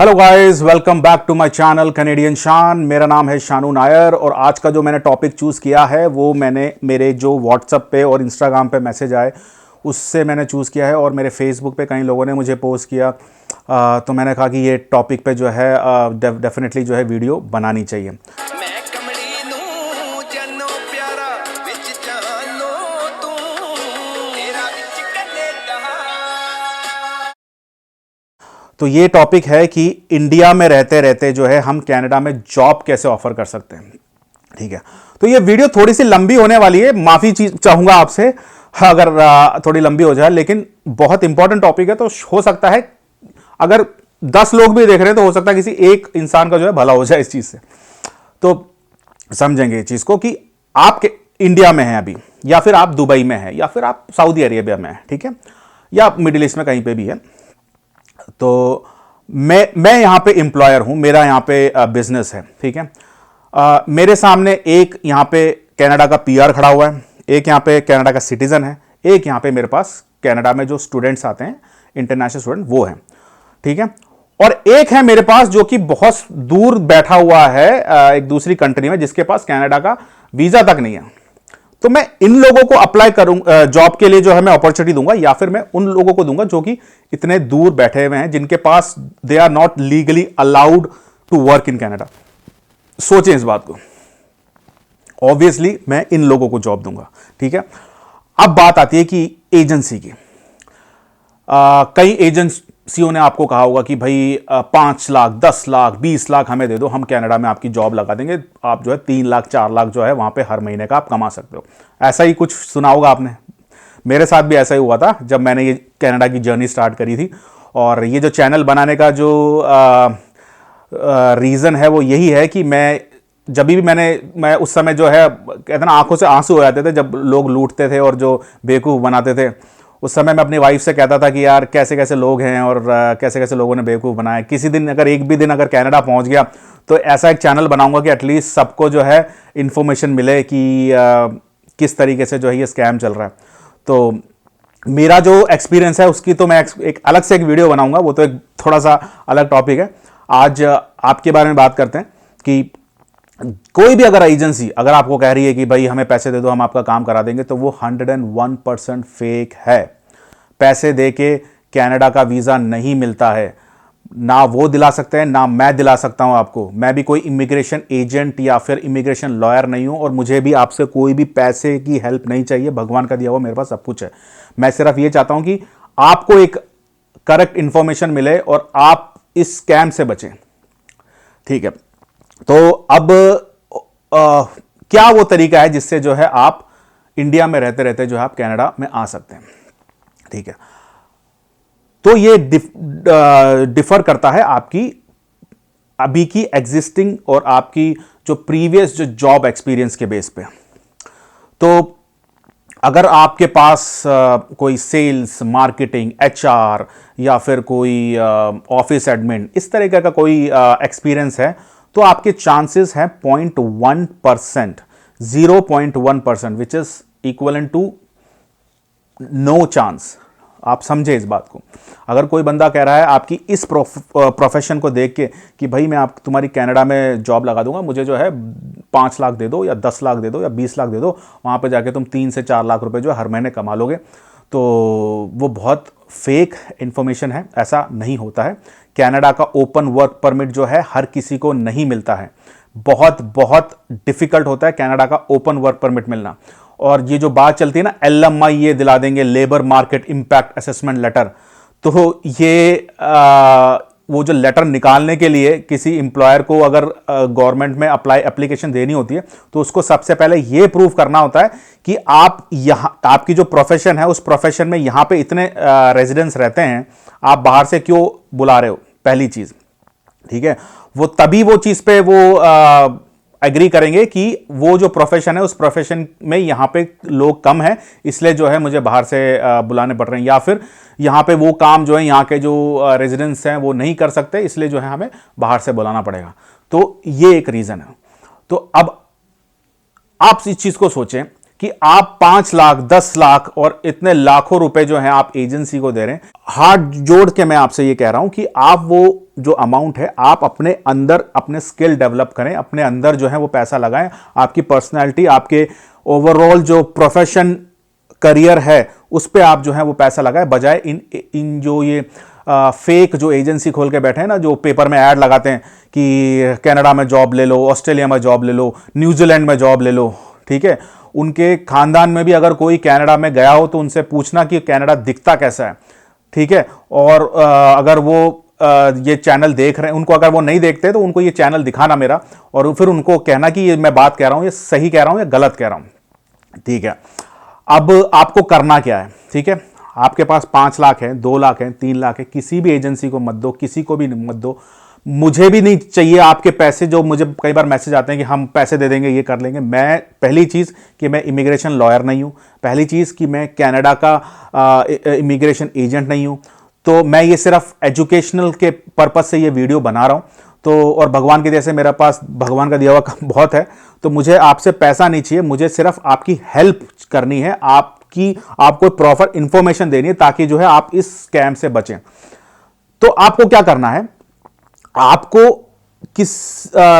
Hello guys, welcome back to my channel Canadian Shaan. मेरा नाम है शानू नायर और आज का जो मैंने टॉपिक चूज़ किया है वो मैंने मेरे जो व्हाट्सएप पे और इंस्टाग्राम पे मैसेज आए उससे मैंने चूज़ किया है और मेरे फेसबुक पे कई लोगों ने मुझे पोस्ट किया। तो मैंने कहा कि ये टॉपिक पे जो है डेफिनेटली जो है वीडियो बनानी चाहिए। तो ये टॉपिक है कि इंडिया में रहते रहते जो है हम कनाडा में जॉब कैसे ऑफर कर सकते हैं। ठीक है, तो ये वीडियो थोड़ी सी लंबी होने वाली है, माफी चाहूंगा आपसे अगर थोड़ी लंबी हो जाए, लेकिन बहुत इंपॉर्टेंट टॉपिक है। तो हो सकता है अगर 10 लोग भी देख रहे हैं तो हो सकता है किसी एक इंसान का जो है भला हो जाए इस चीज से। तो समझेंगे इस चीज को कि आप इंडिया में हैं अभी, या फिर आप दुबई में हैं, या फिर आप सऊदी अरेबिया में हैं, ठीक है, या मिडिल ईस्ट में कहीं पे भी है। तो मैं यहां पे एम्प्लॉयर हूं, मेरा यहां पे बिजनेस है, ठीक है। मेरे सामने एक यहां पे कनाडा का पीआर खड़ा हुआ है, एक यहां पे कनाडा का सिटीजन है, एक यहां पे मेरे पास कनाडा में जो स्टूडेंट्स आते हैं इंटरनेशनल स्टूडेंट वो हैं, ठीक है। और एक है मेरे पास जो कि बहुत दूर बैठा हुआ है एक दूसरी कंट्री में, जिसके पास कनाडा का वीजा तक नहीं है। तो मैं इन लोगों को अप्लाई करूंगा जॉब के लिए, जो है मैं अपॉर्चुनिटी दूंगा, या फिर मैं उन लोगों को दूंगा जो कि इतने दूर बैठे हुए हैं, जिनके पास they are not legally allowed to work in Canada. सोचें इस बात को। ऑब्वियसली मैं इन लोगों को जॉब दूंगा, ठीक है। अब बात आती है कि एजेंसी की। कई एजेंसियों ने आपको कहा होगा कि भाई 5 लाख 10 लाख 20 लाख हमें दे दो, हम कनाडा में आपकी जॉब लगा देंगे, आप जो है 3 लाख 4 लाख जो है वहां पे हर महीने का आप कमा सकते हो। ऐसा ही कुछ सुना होगा आपने। मेरे साथ भी ऐसा ही हुआ था जब मैंने ये कनाडा की जर्नी स्टार्ट करी थी। और ये जो चैनल बनाने का जो रीज़न है वो यही है कि जब भी मैं उस समय जो है कहते ना आंखों से आंसू हो जाते थे जब लोग लूटते थे और जो बेवकूफ़ बनाते थे। उस समय मैं अपनी वाइफ से कहता था कि यार कैसे कैसे लोग हैं और कैसे कैसे लोगों ने बेवकूफ़ बनाया। किसी दिन अगर एक भी दिन अगर कनाडा पहुंच गया तो ऐसा एक चैनल बनाऊंगा कि एटलीस्ट सबको जो है इन्फॉर्मेशन मिले कि किस तरीके से जो है ये स्कैम चल रहा है। तो मेरा जो एक्सपीरियंस है उसकी तो मैं एक अलग से एक वीडियो बनाऊंगा, वो तो एक थोड़ा सा अलग टॉपिक है। आज आपके बारे में बात करते हैं कि कोई भी अगर एजेंसी अगर आपको कह रही है कि भाई हमें पैसे दे दो हम आपका काम करा देंगे, तो वो 101% फेक है। पैसे दे के कनाडा का वीज़ा नहीं मिलता है, ना वो दिला सकते हैं ना मैं दिला सकता हूं आपको। मैं भी कोई इमिग्रेशन एजेंट या फिर इमिग्रेशन लॉयर नहीं हूं और मुझे भी आपसे कोई भी पैसे की हेल्प नहीं चाहिए। भगवान का दिया हुआ मेरे पास सब कुछ है। मैं सिर्फ ये चाहता हूं कि आपको एक करेक्ट इंफॉर्मेशन मिले और आप इस स्कैम से बचें, ठीक है। तो अब क्या वो तरीका है जिससे जो है आप इंडिया में रहते रहते जो है आप कनाडा में आ सकते हैं, ठीक है। तो ये डिफर करता है आपकी अभी की एग्जिस्टिंग और आपकी जो प्रीवियस जो जॉब एक्सपीरियंस के बेस पे। तो अगर आपके पास कोई सेल्स मार्केटिंग एचआर या फिर कोई ऑफिस एडमिन इस तरीके का कोई एक्सपीरियंस है, तो आपके चांसेस हैं 0.1%, 0.1%, which is equivalent to no chance. आप समझे इस बात को। अगर कोई बंदा कह रहा है आपकी इस प्रोफेशन को देख के कि भाई मैं तुम्हारी कनाडा में जॉब लगा दूंगा, मुझे जो है 5 लाख दे दो या 10 लाख दे दो या 20 लाख दे दो, वहां पे जाके तुम 3 से 4 लाख रुपए जो है हर महीने कमा लोगे, तो वो बहुत फेक इंफॉर्मेशन है। ऐसा नहीं होता है। कनाडा का ओपन वर्क परमिट जो है हर किसी को नहीं मिलता है। बहुत बहुत डिफिकल्ट होता है कनाडा का ओपन वर्क परमिट मिलना। और ये जो बात चलती है ना LMI ये दिला देंगे, labour market impact assessment letter, तो ये वो जो लेटर निकालने के लिए किसी एम्प्लॉयर को अगर गवर्नमेंट में एप्लीकेशन देनी होती है तो उसको सबसे पहले ये प्रूव करना होता है कि आप यहाँ आपकी जो प्रोफेशन है उस प्रोफेशन में यहाँ पे इतने रेजिडेंट्स रहते हैं, आप बाहर से क्यों बुला रहे हो, पहली चीज, ठीक है। वो तभी वो चीज पे वो एग्री करेंगे कि वो जो प्रोफेशन है उस प्रोफेशन में यहाँ पे लोग कम हैं, इसलिए जो है मुझे बाहर से बुलाने पड़ रहे हैं, या फिर यहाँ पे वो काम जो है यहाँ के जो रेजिडेंट्स हैं वो नहीं कर सकते, इसलिए जो है हमें बाहर से बुलाना पड़ेगा। तो ये एक रीजन है। तो अब आप इस चीज को सोचें कि आप 5 लाख 10 लाख और इतने लाखों रुपए जो हैं आप एजेंसी को दे रहे हैं। हाथ जोड़ के मैं आपसे ये कह रहा हूं कि आप वो जो अमाउंट है आप अपने अंदर अपने स्किल डेवलप करें, अपने अंदर जो है वो पैसा लगाएं, आपकी पर्सनैलिटी, आपके ओवरऑल जो प्रोफेशन करियर है उस पे आप जो है वो पैसा लगाएं, बजाय इन जो ये फेक जो एजेंसी खोल के बैठे हैं ना, जो पेपर में ऐड लगाते हैं कि कनाडा में जॉब ले लो, ऑस्ट्रेलिया में जॉब ले लो, न्यूजीलैंड में जॉब ले लो, ठीक है। उनके खानदान में भी अगर कोई कनाडा में गया हो तो उनसे पूछना कि कनाडा दिखता कैसा है, ठीक है। और अगर वो ये चैनल देख रहे हैं, उनको अगर वो नहीं देखते तो उनको ये चैनल दिखाना मेरा, और फिर उनको कहना कि ये मैं बात कह रहा हूं ये सही कह रहा हूं या गलत कह रहा हूं, ठीक है। अब आपको करना क्या है, ठीक है। आपके पास 5 लाख है, 2 लाख है, 3 लाख है, किसी भी एजेंसी को मत दो, किसी को भी मत दो, मुझे भी नहीं चाहिए आपके पैसे। जो मुझे कई बार मैसेज आते हैं कि हम पैसे दे देंगे, ये कर लेंगे। मैं पहली चीज़ कि मैं इमिग्रेशन लॉयर नहीं हूं, पहली चीज़ कि मैं कनाडा का इमिग्रेशन एजेंट नहीं हूं। तो मैं ये सिर्फ एजुकेशनल के पर्पज से ये वीडियो बना रहा हूं। तो और भगवान के जैसे मेरे पास भगवान का दिया हुआ काम बहुत है, तो मुझे आपसे पैसा नहीं चाहिए, मुझे सिर्फ आपकी हेल्प करनी है, आपको प्रॉपर इंफॉर्मेशन देनी है ताकि जो है आप इस स्कैम से बचें। तो आपको क्या करना है, आपको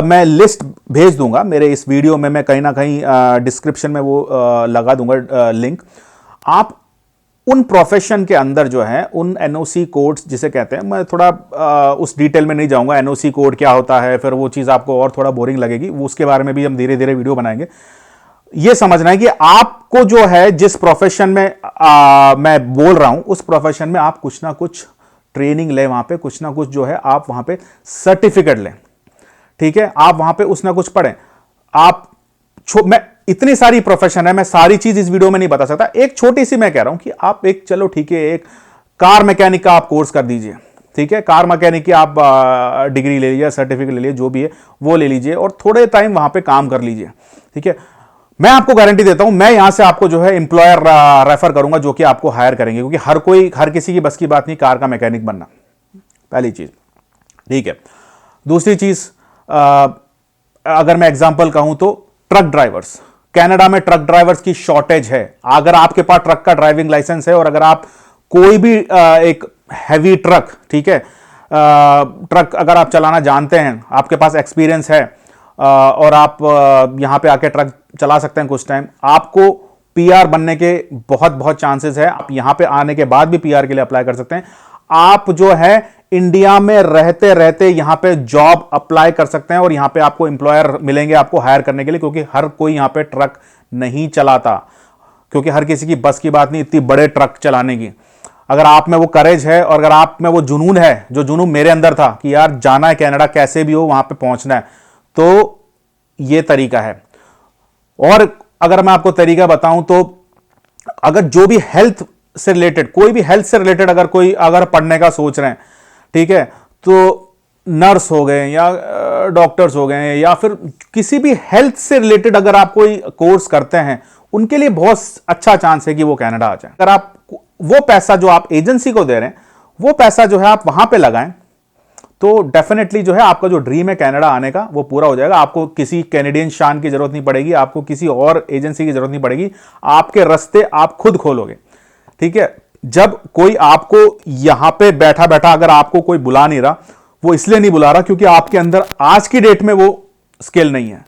मैं लिस्ट भेज दूंगा मेरे इस वीडियो में, मैं कहीं ना कहीं डिस्क्रिप्शन में वो लगा दूंगा लिंक। आप उन प्रोफेशन के अंदर जो है उन एनओसी कोड्स जिसे कहते हैं, मैं थोड़ा उस डिटेल में नहीं जाऊंगा, एनओसी कोड क्या होता है, फिर वो चीज़ आपको और थोड़ा बोरिंग लगेगी, वो उसके बारे में भी हम धीरे धीरे वीडियो बनाएंगे। ये समझना है कि आपको जो है जिस प्रोफेशन में मैं बोल रहा हूं उस प्रोफेशन में आप कुछ ना कुछ ट्रेनिंग लें, वहां पे कुछ ना कुछ जो है आप वहां पे सर्टिफिकेट लें, ठीक है। आप वहां पे कुछ ना कुछ पढ़ें। मैं इतनी सारी प्रोफेशन है, मैं सारी चीज इस वीडियो में नहीं बता सकता, एक छोटी सी मैं कह रहा हूं कि आप एक, चलो ठीक है, एक कार मैकेनिक का आप कोर्स कर दीजिए, ठीक है। कार मैकेनिक की आप डिग्री ले लीजिए, सर्टिफिकेट ले लीजिए, जो भी है वो ले लीजिए और थोड़े टाइम वहां पे काम कर लीजिए, ठीक है। मैं आपको गारंटी देता हूं, मैं यहां से आपको जो है एम्प्लॉयर रेफर करूंगा जो कि आपको हायर करेंगे, क्योंकि हर किसी की बस की बात नहीं कार का मैकेनिक बनना, पहली चीज, ठीक है। दूसरी चीज, अगर मैं एग्जांपल कहूं तो ट्रक ड्राइवर्स, कनाडा में ट्रक ड्राइवर्स की शॉर्टेज है। अगर आपके पास ट्रक का ड्राइविंग लाइसेंस है और अगर आप कोई भी एक हैवी ट्रक, ठीक है, ट्रक अगर आप चलाना जानते हैं, आपके पास एक्सपीरियंस है और आप यहां पे आके ट्रक चला सकते हैं कुछ टाइम, आपको पीआर बनने के बहुत बहुत चांसेस है। आप यहां पे आने के बाद भी पीआर के लिए अप्लाई कर सकते हैं। आप जो है इंडिया में रहते रहते यहां पे जॉब अप्लाई कर सकते हैं और यहां पे आपको एम्प्लॉयर मिलेंगे आपको हायर करने के लिए, क्योंकि हर कोई यहां पे ट्रक नहीं चलाता, क्योंकि हर किसी की बस की बात नहीं इतनी बड़े ट्रक चलाने की। अगर आप में वो करेज है और अगर आप में वो जुनून है, जो जुनून मेरे अंदर था कि यार जाना है कनाडा, कैसे भी हो वहां पे पहुंचना है, तो ये तरीका है। और अगर मैं आपको तरीका बताऊं तो अगर जो भी हेल्थ से रिलेटेड, कोई भी हेल्थ से रिलेटेड अगर पढ़ने का सोच रहे हैं, ठीक है, तो नर्स हो गए या डॉक्टर्स हो गए या फिर किसी भी हेल्थ से रिलेटेड अगर आप कोई कोर्स करते हैं, उनके लिए बहुत अच्छा चांस है कि वो कनाडा आ जाए। अगर आप वो पैसा जो आप एजेंसी को दे रहे हैं, वो पैसा जो है आप वहां पे लगाएं, तो डेफिनेटली जो है आपका जो ड्रीम है कनाडा आने का वो पूरा हो जाएगा। आपको किसी कैनेडियन शान की जरूरत नहीं पड़ेगी, आपको किसी और एजेंसी की जरूरत नहीं पड़ेगी, आपके रास्ते आप खुद खोलोगे, ठीक है। जब कोई आपको यहां पे बैठा बैठा अगर आपको कोई बुला नहीं रहा, वो इसलिए नहीं बुला रहा क्योंकि आपके अंदर आज की डेट में वो स्किल नहीं है।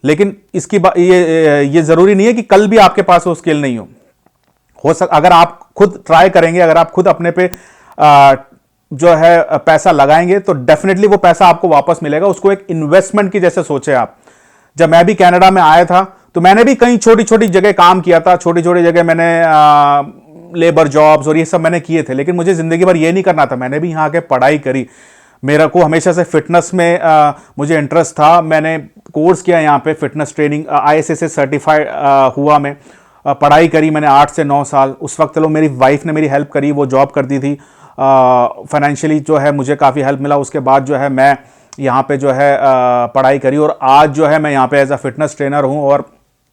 लेकिन ये जरूरी नहीं है कि कल भी आपके पास वो स्किल नहीं हो अगर आप खुद ट्राई करेंगे, अगर आप खुद अपने पे जो है पैसा लगाएंगे तो डेफिनेटली वो पैसा आपको वापस मिलेगा। उसको एक इन्वेस्टमेंट की जैसे सोचे आप। जब मैं भी कनाडा में आया था तो मैंने भी कई छोटी छोटी जगह काम किया था, छोटी छोटी जगह मैंने लेबर जॉब्स और ये सब मैंने किए थे, लेकिन मुझे जिंदगी भर ये नहीं करना था। मैंने भी यहाँ आके पढ़ाई करी, मेरा को हमेशा से फिटनेस में मुझे इंटरेस्ट था। मैंने कोर्स किया यहाँ पे फिटनेस ट्रेनिंग, ISSA सर्टिफाइड हुआ मैं, पढ़ाई करी मैंने 8 से 9 साल। उस वक्त चलो मेरी वाइफ ने मेरी हेल्प करी, वो जॉब करती थी, फाइनेंशियली जो है मुझे काफ़ी हेल्प मिला। उसके बाद जो है मैं यहाँ पे जो है पढ़ाई करी और आज जो है मैं यहाँ पे एज अ फिटनेस ट्रेनर हूँ और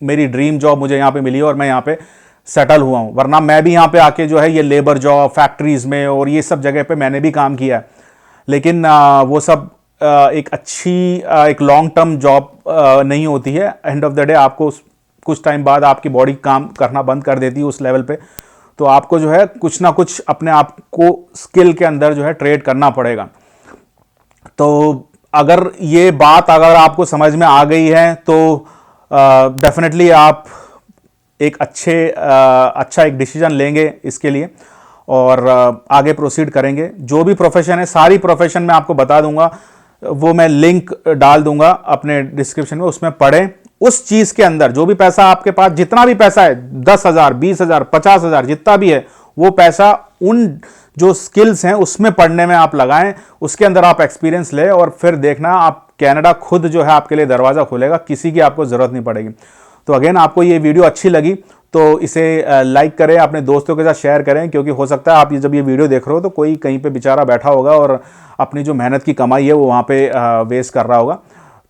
मेरी ड्रीम जॉब मुझे यहाँ पे मिली और मैं यहाँ पे सेटल हुआ हूँ। वरना मैं भी यहाँ पे आके जो है ये लेबर जॉब फैक्ट्रीज में और ये सब जगह पे मैंने भी काम किया है, लेकिन वो सब एक अच्छी एक लॉन्ग टर्म जॉब नहीं होती है। एंड ऑफ द डे आपको कुछ टाइम बाद आपकी बॉडी काम करना बंद कर देती है उस लेवल पे, तो आपको जो है कुछ ना कुछ अपने आप को स्किल के अंदर जो है ट्रेड करना पड़ेगा। तो अगर ये बात अगर आपको समझ में आ गई है तो डेफिनेटली आप एक अच्छा एक डिसीजन लेंगे इसके लिए और आगे प्रोसीड करेंगे। जो भी प्रोफेशन है, सारी प्रोफेशन में आपको बता दूंगा, वो मैं लिंक डाल दूंगा अपने डिस्क्रिप्शन में, उसमें पढ़ें। उस चीज के अंदर जो भी पैसा आपके पास, जितना भी पैसा है, 10,000, 20,000, 50,000, जितना भी है, वो पैसा उन जो स्किल्स हैं उसमें पढ़ने में आप लगाएं, उसके अंदर आप एक्सपीरियंस लें और फिर देखना आप कनाडा खुद जो है आपके लिए दरवाजा खोलेगा, किसी की आपको जरूरत नहीं पड़ेगी। तो अगेन, आपको ये वीडियो अच्छी लगी तो इसे लाइक करें, अपने दोस्तों के साथ शेयर करें, क्योंकि हो सकता है आप जब ये वीडियो देख रहे हो तो कोई कहीं पे बेचारा बैठा होगा और अपनी जो मेहनत की कमाई है वो वहाँ पे वेस्ट कर रहा होगा।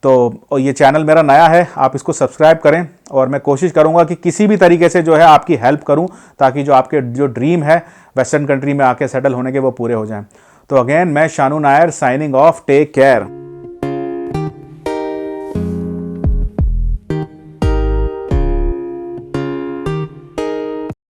तो ये चैनल मेरा नया है, आप इसको सब्सक्राइब करें और मैं कोशिश करूँगा कि किसी भी तरीके से जो है आपकी हेल्प करूँ, ताकि जो आपके जो ड्रीम है वेस्टर्न कंट्री में आके सेटल होने के, वो पूरे हो जाएँ। तो अगेन, मैं Shanu Nair signing off, take care.